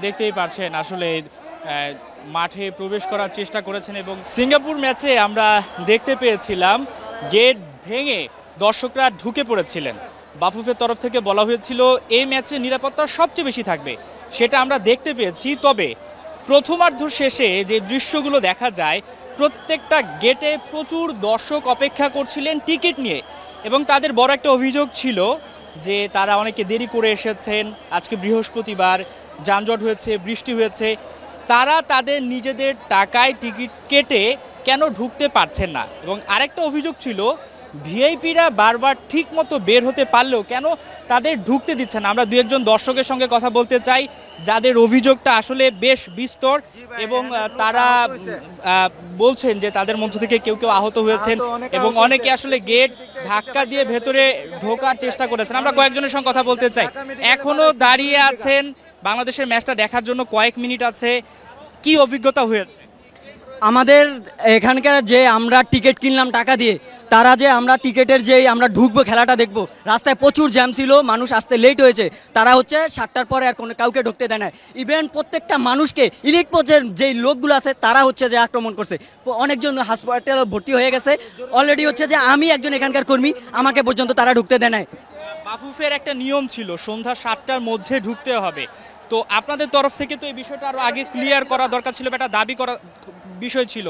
দেখতেই পাচ্ছেন আসলে মাঠে প্রবেশ করার চেষ্টা করেছেন এবং সিঙ্গাপুর ম্যাচে আমরা দেখতে পেয়েছিলাম গেট ভেঙে দর্শকরা ঢুকে পড়েছিলেন। বাফুফের তরফ থেকে বলা হয়েছিল এই ম্যাচে নিরাপত্তা সবচেয়ে বেশি থাকবে, সেটা আমরা দেখতে পেয়েছি। তবে প্রথমার্ধ শেষে যে দৃশ্যগুলো দেখা যায়, প্রত্যেকটা গেটে প্রচুর দর্শক অপেক্ষা করছিলেন টিকিট নিয়ে এবং তাদের বড় একটা অভিযোগ ছিল যে তারা অনেকে দেরি করে এসেছেন, আজকে বৃহস্পতিবার, যানজট হয়েছে, বৃষ্টি হয়েছে, তারা তাদের নিজেদের টাকায় টিকিট কেটে কেন ঢুকতে পারছেন না। এবং আরেকটা অভিযোগ ছিল ভিআইপিরা বারবার ঠিক মতো বের হতে পারলেও কেন তাদের ঢুকতে দিচ্ছে না। আমরা দু একজন দর্শকের সঙ্গে কথা বলতে চাই যাদের অভিযোগটা আসলে বেশ বিস্তর এবং তারা বলছেন যে তাদের মধ্য থেকে কেউ কেউ আহত হয়েছেন এবং অনেকে আসলে গেট ধাক্কা দিয়ে ভেতরে ঢোকার চেষ্টা করেছেন। আমরা কয়েকজনের সঙ্গে কথা বলতে চাই। এখনো দাঁড়িয়ে আছেন, বাংলাদেশের ম্যাচটা দেখার জন্য কয়েক মিনিট আছে, কি অভিজ্ঞতা হয়েছে? আমাদের এখানকার যে আমরা টিকিট কিনলাম টাকা দিয়ে, তারা যে আমরা টিকিটের যেই আমরা ঢুকবো খেলাটা দেখবো, রাস্তায় প্রচুর জ্যাম ছিল, মানুষ আসতে লেট হয়েছে, তারা হচ্ছে 7টার পরে আর কোনো কাউকে ঢুকতে দেয় না। ইভেন প্রত্যেকটা মানুষকে ইলিট পর্যায়ের যেই লোকগুলো আছে তারা হচ্ছে যে আক্রমণ করছে। অনেকজন হাসপাতালে ভর্তি হয়ে গেছে অলরেডি, হচ্ছে যে আমি একজন এখানকার কর্মী, আমাকে পর্যন্ত তারা ঢুকতে দেয় নাই। বাফুফের একটা নিয়ম ছিল সন্ধ্যা 7টার মধ্যে ঢুকতে হবে, তো আপনাদের তরফ থেকে তো এই বিষয়টা আরো আগে ক্লিয়ার করা দরকার ছিল, একটা দাবি করা বিষয় ছিল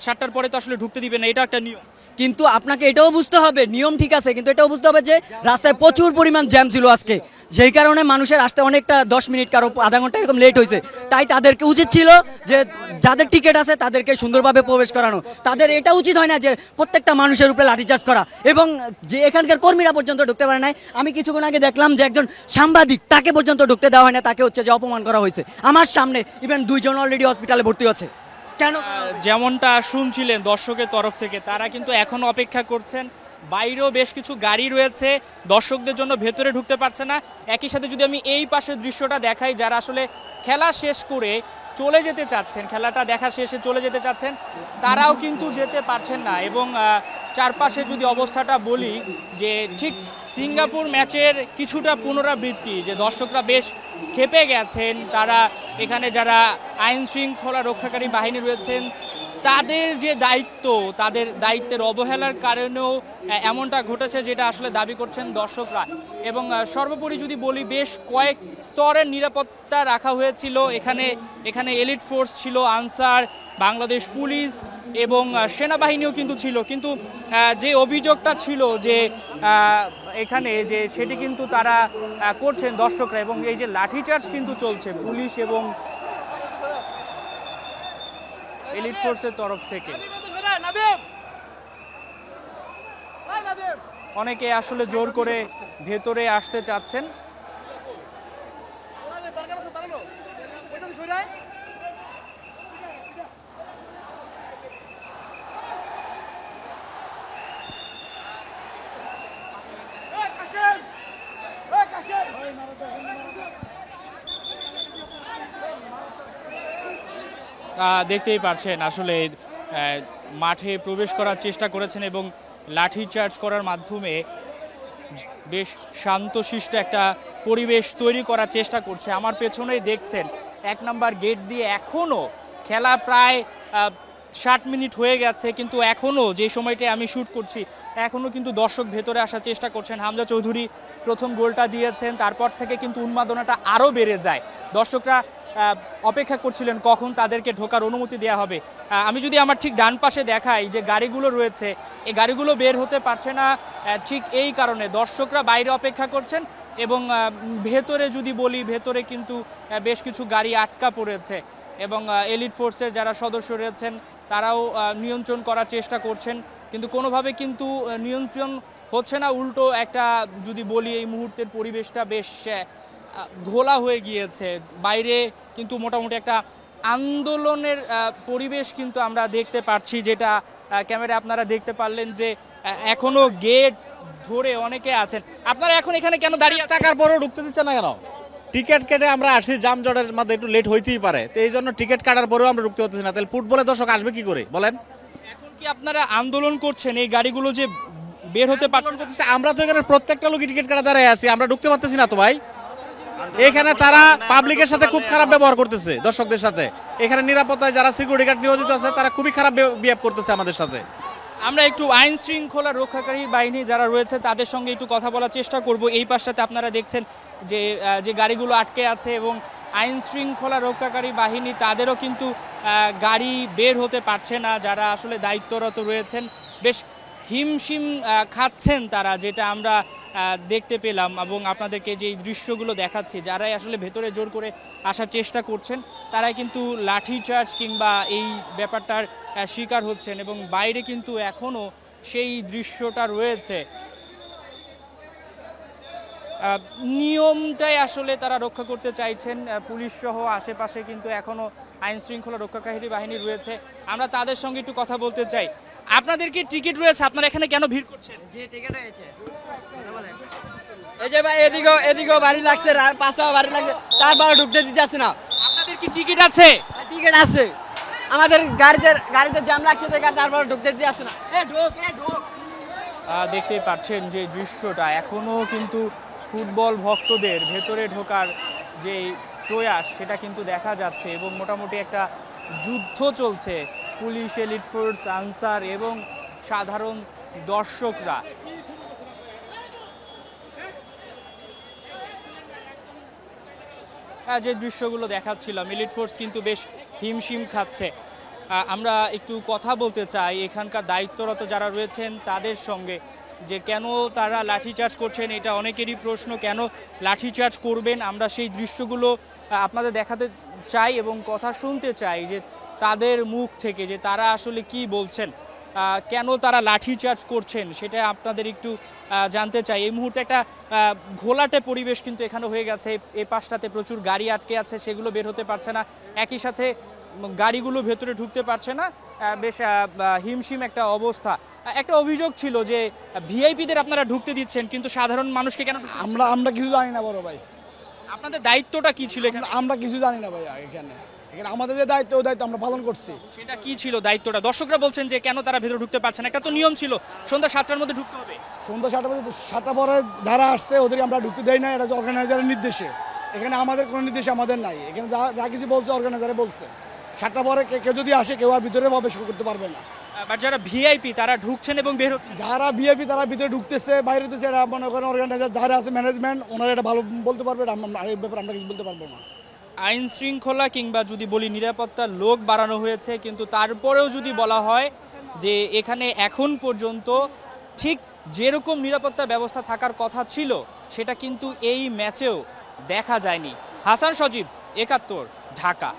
7টার পরে তো আসলে ঢুকতে দিবে না, এটা একটা নিয়ম। কিন্তু আপনাকে এটাও বুঝতে হবে, নিয়ম ঠিক আছে, কিন্তু এটাও বুঝতে হবে যে রাস্তায় প্রচুর পরিমাণ জ্যাম ছিল আজকে, যেই কারণে মানুষের আসতে অনেকটা 10 মিনিট কারো আধা ঘন্টা এরকম লেট হয়েছে। তাই তাদেরকে উচিত ছিল যে যাদের টিকিট আছে তাদেরকে সুন্দরভাবে প্রবেশ করানো। তাদের এটা উচিত হয় না যে প্রত্যেকটা মানুষের উপরে লাঠিচার্জ করা, এবং যে এখানকার কর্মীরা পর্যন্ত ঢুকতে পারে নাই। আমি কিছুক্ষণ আগে দেখলাম যে একজন সাংবাদিক, তাকে পর্যন্ত ঢুকতে দেওয়া হয় না, তাকে হচ্ছে যে অপমান করা হয়েছে আমার সামনে। ইভেন 2 জন অলরেডি হসপিটালে ভর্তি আছে। কেন? যেমনটা শুনছিলেন দর্শকের তরফ থেকে, তারা কিন্তু এখন অপেক্ষা করছেন, বাইরেও বেশ কিছু গাড়ি রয়েছে, দর্শকদের জন্য ভেতরে ঢুকতে পারছে না। একই সাথে যদি আমি এই পাশের দৃশ্যটা দেখাই, যারা আসলে খেলা শেষ করে চলে যেতে চাচ্ছেন, খেলাটা দেখা শেষে চলে যেতে চাচ্ছেন, তারাও কিন্তু যেতে পারছেন না। এবং চারপাশে যদি অবস্থাটা বলি, যে ঠিক সিঙ্গাপুর ম্যাচের কিছুটা পুনরাবৃত্তি, যে দর্শকরা বেশ ক্ষেপে গেছেন, তারা এখানে যারা আইন শৃঙ্খলা রক্ষাকারী বাহিনী রয়েছেন তাদের যে দায়িত্ব, তাদের দায়িত্বের অবহেলার কারণেও এমনটা ঘটেছে, যেটা আসলে দাবি করছেন দর্শকরা। এবং সর্বোপরি যদি বলি, বেশ কয়েক স্তরের নিরাপত্তা রাখা হয়েছিল এখানে এলিট ফোর্স ছিল, আনসার, বাংলাদেশ পুলিশ এবং সেনাবাহিনীও কিন্তু ছিল। কিন্তু যে অভিযোগটা ছিল যে এখানে যে সেটি কিন্তু তারা করছেন দর্শকরা, এবং এই যে লাঠিচার্জ কিন্তু চলছে পুলিশ এবং এলিট ফোর্সের তরফ থেকে। অনেকে আসলে জোর করে ভেতরে আসতে চাচ্ছেন। দেখতেই পাচ্ছেন আসলে মাঠে প্রবেশ করার চেষ্টা করেছেন এবং লাঠিচার্জ করার মাধ্যমে বেশ শান্তশিষ্ট একটা পরিবেশ তৈরি করার চেষ্টা করছে। আমার পেছনেই দেখছেন 1 নম্বর গেট দিয়ে এখনও খেলা প্রায় 60 মিনিট হয়ে গেছে, কিন্তু এখনও যে সময়টায় আমি শ্যুট করছি এখনও কিন্তু দর্শক ভেতরে আসার চেষ্টা করছেন। হামজা চৌধুরী প্রথম গোলটা দিয়েছেন, তারপর থেকে কিন্তু উন্মাদনাটা আরও বেড়ে যায়। দর্শকরা অপেক্ষা করছিলেন কখন তাদেরকে ঢোকার অনুমতি দেওয়া হবে। আমি যদি আমার ঠিক ডান পাশে দেখাই, যে গাড়িগুলো রয়েছে, এই গাড়িগুলো বের হতে পারছে না, ঠিক এই কারণে দর্শকরা বাইরে অপেক্ষা করছেন। এবং ভেতরে যদি বলি, ভেতরে কিন্তু বেশ কিছু গাড়ি আটকা পড়েছে এবং এলিট ফোর্সের যারা সদস্য রয়েছেন তারাও নিয়ন্ত্রণ করার চেষ্টা করছেন, কিন্তু কোনোভাবে কিন্তু নিয়ন্ত্রণ হচ্ছে না। উল্টো একটা যদি বলি, এই মুহূর্তের পরিবেশটা বেশ ঘোলা হয়ে গিয়েছে। বাইরে কিন্তু মোটামুটি একটা আন্দোলনের পরিবেশ কিন্তু আমরা দেখতে পাচ্ছি, যেটা ক্যামেরায় আপনারা দেখতে পারলেন যে এখনো গেট ধরে অনেকে আছেন। আপনারা এখন এখানে কেন দাঁড়িয়ে? টাকার পরেও ঢুকতে দিচ্ছে না কেন? টিকিট কেটে আমরা আসছি, জামজটের মধ্যে একটু লেট হইতেই পারে, তো এই জন্য টিকিট কাটার পরেও আমরা ঢুকতে পারতেছি না। তাহলে ফুটবলে দর্শক আসবে কি করে বলেন? এখন কি আপনারা আন্দোলন করছেন এই গাড়িগুলো যে বের হতে পারছেন? আমরা তো এখানে প্রত্যেকটা লোক টিকিট কাটা দাঁড়ায় আছি, আমরা ঢুকতে পারতেছি না তো ভাই। এখানে তারা পাবলিকের সাথে খুব খারাপ ব্যবহার করতেছে, দর্শকদের সাথে। এখানে নিরাপত্তায় যারা সিকিউরিটি গার্ড নিয়োজিত আছে তারা খুবই খারাপ বিহেভ করতেছে আমাদের সাথে। আমরা একটু আইন শৃঙ্খলা রক্ষাকারী বাহিনী যারা রয়েছে তাদের সঙ্গে একটু কথা বলার চেষ্টা করব। এই পাশটাতে আপনারা দেখছেন যে গাড়িগুলো আটকে আছে এবং আইন শৃঙ্খলা রক্ষাকারী বাহিনী তাদেরও কিন্তু গাড়ি বের হতে পারছে না, যারা আসলে দায়িত্বরত রয়েছেন বেশ হিমশিম খাচ্ছেন তারা, যেটা আমরা দেখতে পেলাম এবং আপনাদেরকে যে দৃশ্যগুলো দেখাচ্ছি, যারাই আসলে ভেতরে জোর করে আসার চেষ্টা করছেন তারাই কিন্তু লাঠিচার্জ কিংবা এই ব্যাপারটার শিকার হচ্ছেন এবং বাইরে কিন্তু এখনও সেই দৃশ্যটা রয়েছে। নিয়মটাই আসলে তারা রক্ষা করতে চাইছেন, পুলিশ সহ আশেপাশে কিন্তু এখনো আইন শৃঙ্খলা রক্ষাকারী বাহিনী রয়েছে। আমরা তাদের সঙ্গে একটু কথা বলতে চাই। আপনাদের কি টিকিট রয়েছে? আপনারা এখানে কেন ভিড় করছেন? যে টিকিট হয়েছে এই যে ভাই এদিকেও বাড়ি লাগছে, আর পাশেও বাড়ি লাগছে, তারপরে ঢুকতে দিতেছে না। আপনাদের কি টিকিট আছে? টিকিট আছে আমাদের, গাড়িতে জ্যাম লাগছে, তারপরে ঢুকতে দিতেছে না। দেখতেই পাচ্ছেন যে দৃশ্যটা, এখনো কিন্তু ফুটবল ভক্তদের ভেতরে ঢোকার যে প্রয়াস সেটা কিন্তু দেখা যাচ্ছে এবং মোটামুটি একটা যুদ্ধ চলছে পুলিশ, এলিট ফোর্স, আনসার এবং সাধারণ দর্শকরা। যে দৃশ্যগুলো দেখাচ্ছিলাম, এলিট ফোর্স কিন্তু বেশ হিমশিম খাচ্ছে। আমরা একটু কথা বলতে চাই এখানকার দায়িত্বরত যারা রয়েছেন তাদের সঙ্গে, যে কেন তারা লাঠিচার্জ করছেন, এটা অনেকেরই প্রশ্ন, কেন লাঠিচার্জ করবেন। আমরা সেই দৃশ্যগুলো আপনাদের দেখাতে চাই এবং কথা শুনতে চাই যে তাদের মুখ থেকে, যে তারা আসলে কি বলছেন, কেন তারা লাঠিচার্জ করছেন সেটা আপনাদের একটু জানতে চাই। এই মুহূর্তে একটা ঘোলাটে পরিবেশ কিন্তু এখানে হয়ে গেছে। এই পাশটাতে প্রচুর গাড়ি আটকে আছে, সেগুলো বের হতে পারছে না, একই সাথে গাড়িগুলো ভেতরে ঢুকতে পারছে না, বেশ হিমশিম একটা অবস্থা। একটা অভিযোগ ছিল যে ভিআইপিদের আপনারা ঢুকতে দিচ্ছেন, কিন্তু সাধারণ মানুষকে কেন? আমরা কিছু জানি না বড় ভাই। আপনাদের দায়িত্বটা কি ছিল এখানে? আমরা কিছু জানি না ভাই। এখানে আমাদের যে দায়িত্ব, ওই দায়িত্ব আমরা পালন করছি। সেটা কি ছিল দায়িত্বটা? দর্শকরা বলছেন যে কেন তারা ভেতরে ঢুকতে পারছে না, একটা তো নিয়ম ছিল সন্ধ্যা 7টার মধ্যে ঢুকতে হবে। সন্ধ্যা 7টা পরে যারা আসছে ওদের আমরা ঢুকতে দেই না, এটা হচ্ছে অর্গানাইজারের নির্দেশে। এখানে আমাদের কোনো নির্দেশ আমাদের নাই। এখানে যা কিছু বলছে অর্গানাইজারে বলছে। 7টা পরে কেউ যদি আসে কেউ আর ভিতরে প্রবেশ করতে পারবে না। বাট যারা ভিআইপি তারা ঢুকছেন এবং বের হচ্ছেন। যারা ভিআইপি তারা ভিতরে ঢুকতেছে, বাইরে হতেছে, এটা মনে করেন অর্গানাইজার যারা আছে ম্যানেজমেন্ট, ওনারা এটা ভালো বলতে পারবে। এই ব্যাপারে আমরা কিছু বলতে পারবো না। আইন শৃঙ্খলা কিংবা যদি বলি নিরাপত্তার লোক বাড়ানো হয়েছে, কিন্তু তারপরেও যদি বলা হয় যে এখানে এখন পর্যন্ত ঠিক যেরকম নিরাপত্তা ব্যবস্থা থাকার কথা ছিল সেটা কিন্তু এই ম্যাচেও দেখা যায়নি। হাসান সজীব, ৭১, ঢাকা।